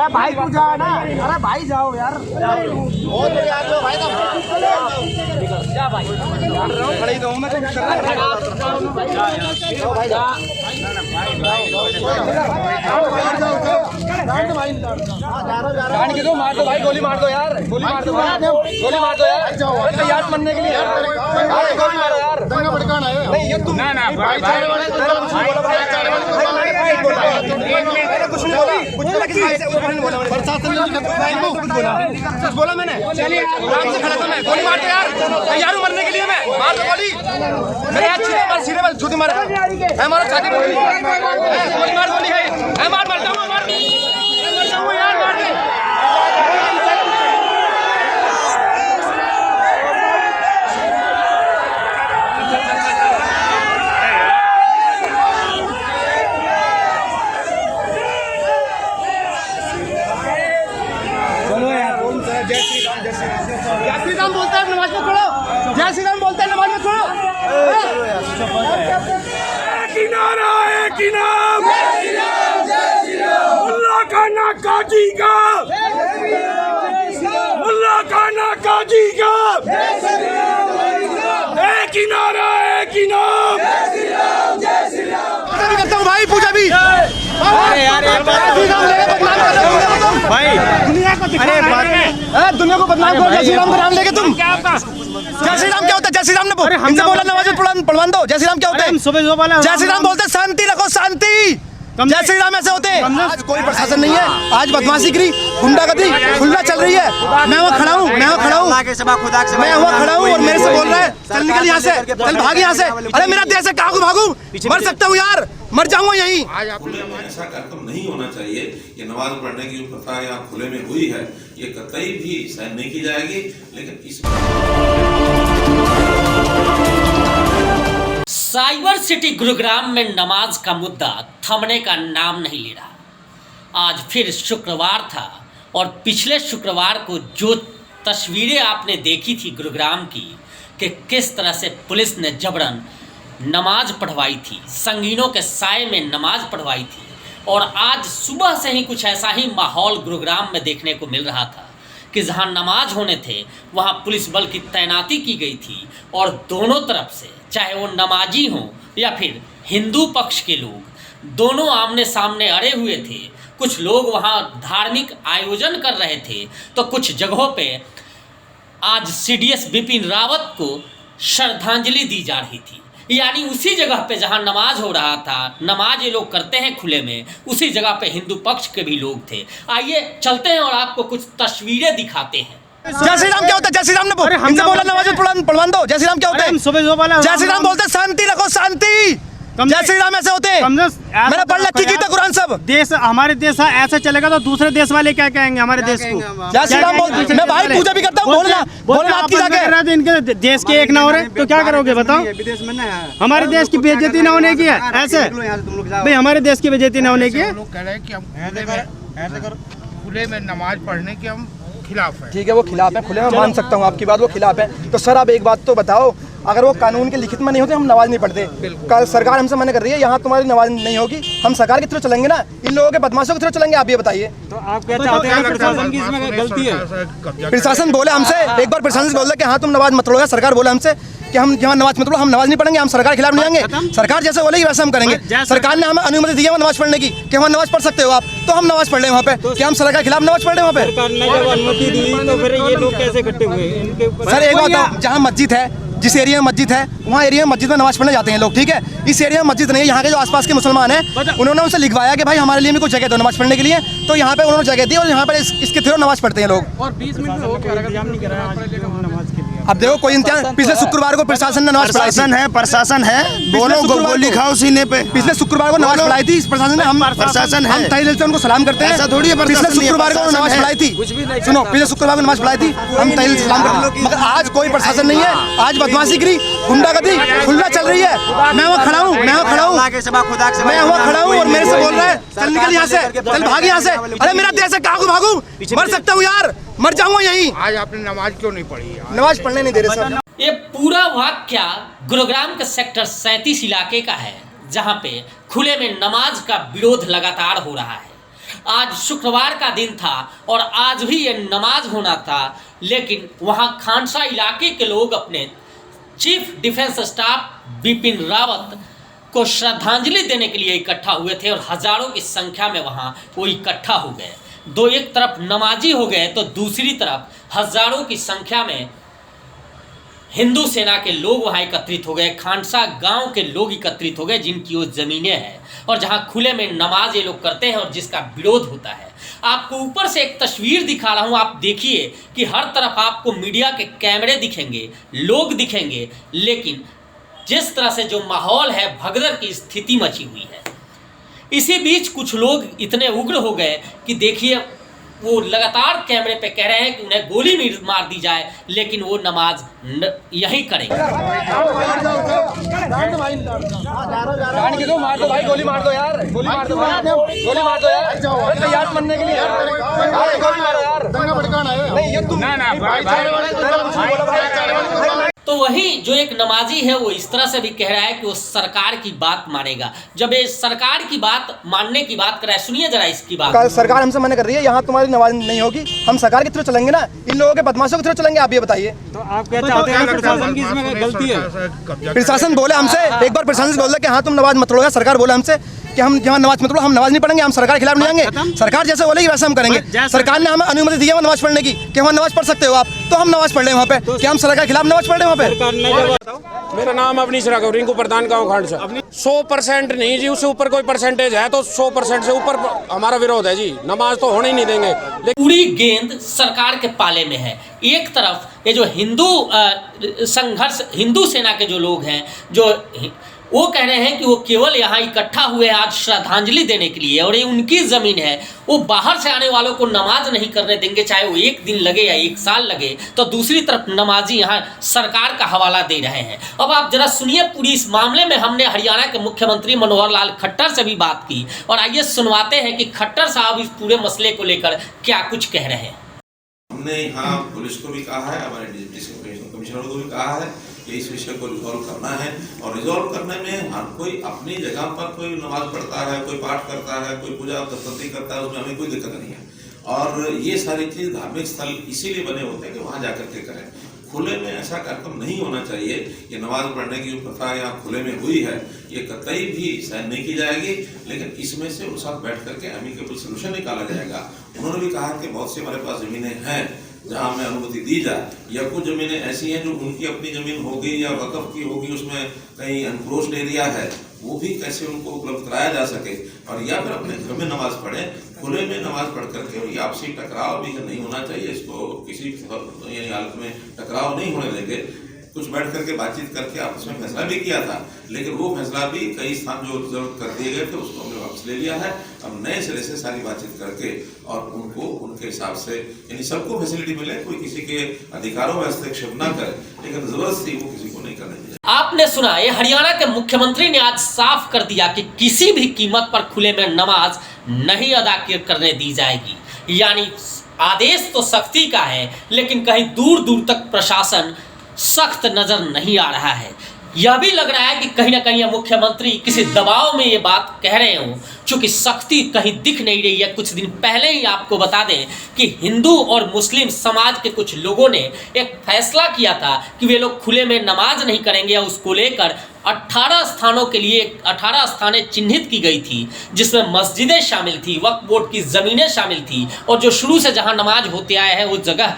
भाई तू जा ना, अरे भाई जाओ यार, मार दो भाई, गोली मार दो यार, गोली मार दो यार, तैयार मरने के लिए गोली मारो यार, नहीं ये तुम ना कुछ नहीं बोला, कुछ बोला मैंने, आराम से खड़ा था मैं, गोली मार दो यार, तैयार हूँ मरने के लिए मैं, मार दो गोली, मेरे हाथ सीधे मार, झूठी मार, है मारो छाती पे गोली मार, गोली है मार, मर जाऊँ यार, मार दे। जय श्री राम बोलते हैं नमाज में छोड़ो, जय श्री राम बोलते हैं नमाज में छोड़ो। किनारा है किनाम, मुल्ला का ना काजी का, मुल्ला का ना काजी का, किनारा है किनाम। करता हूँ भाई पूजा भी, अरे यार भाई दुनिया को, अरे दुनिया को बदनाम करो, जय श्री राम का नाम लेके तुम, जय श्री राम क्या होता है, जय श्री राम ने हमसे बोला नमाज पढ़वान दो, जय श्री राम क्या होता है, जय श्री राम बोलते शांति रखो, शांति, जय श्री राम ऐसे होते हैं। आज कोई प्रशासन नहीं है, आज बदमाशी करी, गुंडागर्दी खुला चल रही है, मैं वहाँ खड़ा हूँ, मैं वहाँ खड़ा हूँ और मेरे से बोल रहा है चल निकल यहाँ से, चल भाग यहाँ से, अरे मेरा देश है, कहाँ को भागूं, मर सकता हूँ यार, मर जाऊंगा यहीं। ऐसा कार्यक्रम नहीं होना चाहिए। ये नमाज पढ़ने की जो प्रथा यहाँ खुले में हुई है, ये कतई भी सहन नहीं की जाएगी। लेकिन इस साइबर सिटी गुरुग्राम में नमाज का मुद्दा थमने का नाम नहीं ले रहा। आज फिर शुक्रवार था और पिछले शुक्रवार को जो तस्वीरें आपने देखी थी गुरुग्राम की कि किस तरह से पुलिस ने जबरन नमाज पढ़वाई थी, संगीनों के साए में नमाज पढ़वाई थी, और आज सुबह से ही कुछ ऐसा ही माहौल गुरुग्राम में देखने को मिल रहा था कि जहां नमाज होने थे वहां पुलिस बल की तैनाती की गई थी और दोनों तरफ से, चाहे वो नमाजी हों या फिर हिंदू पक्ष के लोग, दोनों आमने सामने अड़े हुए थे। कुछ लोग वहां धार्मिक आयोजन कर रहे थे तो कुछ जगहों पे आज सीडीएस बिपिन रावत को श्रद्धांजलि दी जा रही थी, यानी उसी जगह पे जहां नमाज हो रहा था, नमाज ये लोग करते हैं खुले में, उसी जगह पे हिंदू पक्ष के भी लोग थे। आइए चलते हैं और आपको कुछ तस्वीरें दिखाते हैं। जय श्री राम क्या होता है, जय श्री राम ने हमसे बोला नमाज पढ़वान दो, जय श्री राम क्या होता है, जय श्री राम बोलते शांति रखो, शांति, जय श्री राम ऐसे होते हैं। मैंने पढ़ रखी की कुरान सब, देश हमारे देश ऐसे चलेगा तो दूसरे देश वाले क्या कहेंगे हमारे देश को। जय श्री राम बोलते, मैं भाई पूजा भी करता हूँ, बोलना आपकी जगह, इनके देश के एक ना हो रहे तो क्या करोगे बताओ। हमारे देश की बेइज्जती ना होने की है ऐसे, भाई हमारे देश की बेइज्जती ना होने की है। खुले में नमाज पढ़ने के हम खिलाफ है। ठीक है वो खिलाफ है, खुले में मान सकता हूँ आपकी बात, वो खिलाफ है। तो सर आप एक बात तो बताओ, अगर वो कानून के लिखित में नहीं होते हम नमाज नहीं पढ़ते। कल सरकार हमसे मना कर रही है यहाँ तुम्हारी नमाज नहीं होगी, हम सरकार की तरफ चलेंगे ना, इन लोगों के बदमाशों की तरफ चलेंगे? आप ये बताइए। तो आप क्या चाहते हैं प्रशासन की इसमें गलती है? प्रशासन बोले हमसे, एक बार प्रशासन बोल रहा कि हाँ तुम नमाज मत पढ़ो, सरकार बोला हमसे कि हम यहाँ नमाज मत पढ़ो, हम नमाज नहीं पढ़ेंगे, हम सरकार के खिलाफ नहीं आएंगे, सरकार जैसे बोलेगी वैसे हम करेंगे। सरकार ने हमें अनुमति दी है नमाज पढ़ने की कि वहाँ नमाज पढ़ सकते हो आप, तो हम नमाज पढ़ रहे हैं वहाँ पे, कि हम सरकार के खिलाफ नमाज पढ़ रहे हैं वहाँ पे। सरकार ने जब अनुमति दी तो फिर ये लोग कैसे इकट्ठे हुए? सर एक बात, जहाँ मस्जिद है, जिस एरिया में मस्जिद है वहाँ एरिया में मस्जिद में नमाज पढ़ने जाते हैं लोग, ठीक है। इस एरिया में मस्जिद नहीं है, यहाँ के जो आसपास के मुसलमान हैं उन्होंने उनसे लिखवाया कि भाई हमारे लिए भी कुछ जगह दो नमाज पढ़ने के लिए, तो यहाँ पे उन्होंने जगह दी और यहाँ पर इसके थ्रू नमाज पढ़ते हैं लोग। और 20 मिनट में नमाज के लिए अब देखो कोई इंतजाम, पिछले शुक्रवार को प्रशासन ने नमाज पढ़ाई थी, प्रशासन है, बोलो गोली खाओ सीने पे। पिछले शुक्रवार को नमाज पढ़ाई थी प्रशासन ने, हम प्रशासन है, हम तहे दिल से उनको सलाम करते हैं। ऐसा थोड़ी है, पिछले शुक्रवार को नमाज पढ़ाई थी, सुनो पिछले शुक्रवार को नमाज पढ़ाई थी, हम तहे दिल से सलाम करते हैं, मगर आज कोई प्रशासन नहीं है। आज बदमाशी करी, गुंडागर्दी खुला चल रही है। मैं वहाँ खड़ा हूँ, मैं वहाँ खड़ा हूँ और मेरे से बोल रहा है चल निकल यहाँ से, चल भाग यहाँ से। अरे मेरा देश है, कहाँ को भागूं? मर सकता हूँ यार, मर जाऊंगा यहीं। आज आपने नमाज क्यों नहीं पढ़ी? नमाज पढ़ने नहीं दे रहे सर। ये पूरा वाकया गुरुग्राम के सेक्टर 37 इलाके का है, जहां पे खुले में नमाज का विरोध लगातार हो रहा है। आज शुक्रवार का दिन था और आज भी ये नमाज होना था, लेकिन वहां खानसा इलाके के लोग अपने chief defence staff Bipin Rawat को श्रद्धांजलि देने के लिए इकट्ठा हुए थे और हजारों की संख्या में वहां वो इकट्ठा हो गए। दो एक तरफ नमाजी हो गए तो दूसरी तरफ हजारों की संख्या में हिंदू सेना के लोग वहां एकत्रित हो गए। खानसा गांव के लोग एकत्रित हो गए जिनकी वो ज़मीनें हैं और जहां खुले में नमाज ये लोग करते हैं और जिसका विरोध होता है। आपको ऊपर से एक तस्वीर दिखा रहा हूं, आप देखिए कि हर तरफ आपको मीडिया के कैमरे दिखेंगे, लोग दिखेंगे, लेकिन जिस तरह से जो माहौल है, भगदड़ की स्थिति मची हुई है। इसी बीच कुछ लोग इतने उग्र हो गए कि देखिए वो लगातार कैमरे पे कह रहे हैं कि उन्हें गोली मार दी जाए, लेकिन वो नमाज यहीं करेंगे। गोली मार दो यार, गोली मार दो यार, गोली मार दो यार, तैयार मरने के लिए गोली मारो यार। तो वही जो एक नमाजी है वो इस तरह से भी कह रहा है कि वो सरकार की बात मानेगा। जब ये सरकार की बात मानने की बात कर रहा है, सुनिए जरा इसकी बात। सरकार हमसे मना कर रही है, यहाँ तुम्हारी नमाज नहीं होगी, हम सरकार के थ्रू चलेंगे ना, इन लोगों के बदमाशों के थ्रू चलेंगे? आप ये बताइए। तो आप क्या चाहते हैं प्रशासन की इसमें गलती है? प्रशासन बोले हमसे, एक बार प्रशासन से बोल कि हाँ तुम नमाज मत पढ़ो, सरकार बोले हमसे कि हम जहाँ नमाज मत पढ़ो, हम नमाज नहीं पढ़ेंगे, हम सरकार के खिलाफ नहीं जाएंगे। सरकार जैसे बोलेगी वैसे हम करेंगे। सरकार ने हमें अनुमति दी है नमाज पढ़ने की कि वहाँ नमाज पढ़ सकते हो आप, तो हम नमाज पढ़ रहे हैं वहाँ पे, कि हम सरकार के खिलाफ नमाज पढ़ रहे हैं वहाँ पे। मेरा नाम अवनीश राघव, रिंकू प्रधान गाँव खांडसा। 100% नहीं जी, उससे ऊपर कोई परसेंटेज है तो 100% से ऊपर हमारा विरोध है जी। नमाज तो होने ही नहीं देंगे। पूरी गेंद सरकार के पाले में है। एक तरफ ये जो हिंदू संघर्ष, हिंदू सेना के जो लोग हैं, जो वो कह रहे हैं कि वो केवल यहाँ इकट्ठा हुए हैं आज श्रद्धांजलि देने के लिए और ये उनकी ज़मीन है, वो बाहर से आने वालों को नमाज नहीं करने देंगे, चाहे वो 1 दिन लगे या 1 साल लगे। तो दूसरी तरफ नमाजी यहाँ सरकार का हवाला दे रहे हैं। अब आप जरा सुनिए पूरी इस मामले में हमने हरियाणा के मुख्यमंत्री मनोहर लाल खट्टर से भी बात की और आइए सुनवाते हैं कि खट्टर साहब इस पूरे मसले को लेकर क्या कुछ कह रहे हैं। हमने यहाँ पुलिस को भी कहा है, हमारे डिस्ट्रिक्ट कमिश्नर को भी कहा है कि इस विषय को रिजॉल्व करना है और रिजॉल्व करने में हर कोई अपनी जगह पर कोई नमाज पढ़ता है, कोई पाठ करता है, कोई पूजा तत्पति करता है, उसमें हमें कोई दिक्कत नहीं है। और ये सारी चीज धार्मिक स्थल इसीलिए बने होते हैं कि वहाँ जाकर के करें। खुले में ऐसा कार्यक्रम नहीं होना चाहिए। ये नमाज पढ़ने की जो प्रथा यहाँ खुले में हुई है, ये कतई भी सहन नहीं की जाएगी, लेकिन इसमें से उस साथ बैठ करके एमिकेबल सोल्यूशन निकाला जाएगा। उन्होंने भी कहा कि बहुत सी हमारे पास जमीनें हैं जहाँ हमें अनुमति दी जाए, या कुछ जमीनें ऐसी हैं जो उनकी अपनी जमीन होगी या वक़्फ़ की होगी, उसमें कहीं अनक्रोच्ड एरिया है, वो भी कैसे उनको उपलब्ध कराया जा सके, और या फिर अपने घर में नमाज पढ़ें। खुले में नमाज पढ़ करके, और ये आपसी टकराव भी नहीं होना चाहिए, इसको किसी यानी हालत में टकराव नहीं होने देंगे। कुछ बैठ करके बातचीत करके आपस में फैसला भी किया था, लेकिन वो फैसला भी कई स्थान जो रिजर्व कर दिए गए थे उसको हमने वापस ले लिया है। अब नए सिरे से सारी बातचीत करके और उनको उनके हिसाब से यानी सबको फैसिलिटी मिले, कोई किसी के अधिकारों में हस्तक्षेप ना करे, लेकिन जबरदस्ती वो किसी को नहीं करने दी जाए। आपने सुना, ये हरियाणा के मुख्यमंत्री ने आज साफ कर दिया कि किसी भी कीमत पर खुले में नमाज नहीं अदा करने दी जाएगी। यानी आदेश तो सख्ती का है, लेकिन कहीं दूर दूर तक प्रशासन सख्त नजर नहीं आ रहा है। यह भी लग रहा है कि कहीं ना कहीं मुख्यमंत्री किसी दबाव में ये बात कह रहे हों, चूँकि सख्ती कहीं दिख नहीं रही है। कुछ दिन पहले ही आपको बता दें कि हिंदू और मुस्लिम समाज के कुछ लोगों ने एक फैसला किया था कि वे लोग खुले में नमाज नहीं करेंगे, और उसको लेकर 18 स्थानों के लिए 18 स्थानें चिन्हित की गई थी, जिसमें मस्जिदें शामिल थी, वक्फ बोर्ड की ज़मीनें शामिल थी, और जो शुरू से जहां नमाज होते आए हैं वो जगह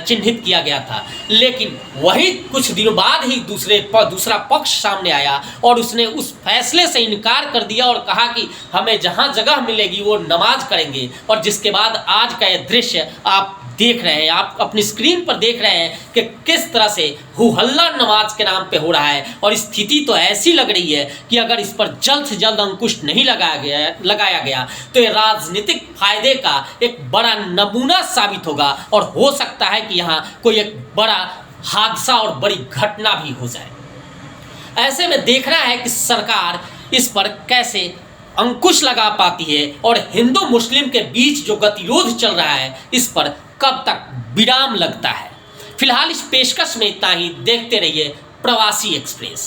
चिन्हित किया गया था। लेकिन वही कुछ दिनों बाद ही दूसरा पक्ष सामने आया और उसने उस फैसले से इनकार कर दिया और कहा कि हमें जहां जगह मिलेगी वो नमाज करेंगे। और जिसके बाद आज का ये दृश्य आप देख रहे हैं, आप अपनी स्क्रीन पर देख रहे हैं कि किस तरह से हुहल्ला नमाज के नाम पे हो रहा है। और स्थिति तो ऐसी लग रही है कि अगर इस पर जल्द से जल्द अंकुश नहीं लगाया गया तो ये राजनीतिक फायदे का एक बड़ा नमूना साबित होगा, और हो सकता है कि यहाँ कोई एक बड़ा हादसा और बड़ी घटना भी हो जाए। ऐसे में देखना है कि सरकार इस पर कैसे अंकुश लगा पाती है और हिंदू मुस्लिम के बीच जो गतिरोध चल रहा है इस पर कब तक विराम लगता है। फिलहाल इस पेशकश में इतना ही। देखते रहिए प्रवासी एक्सप्रेस।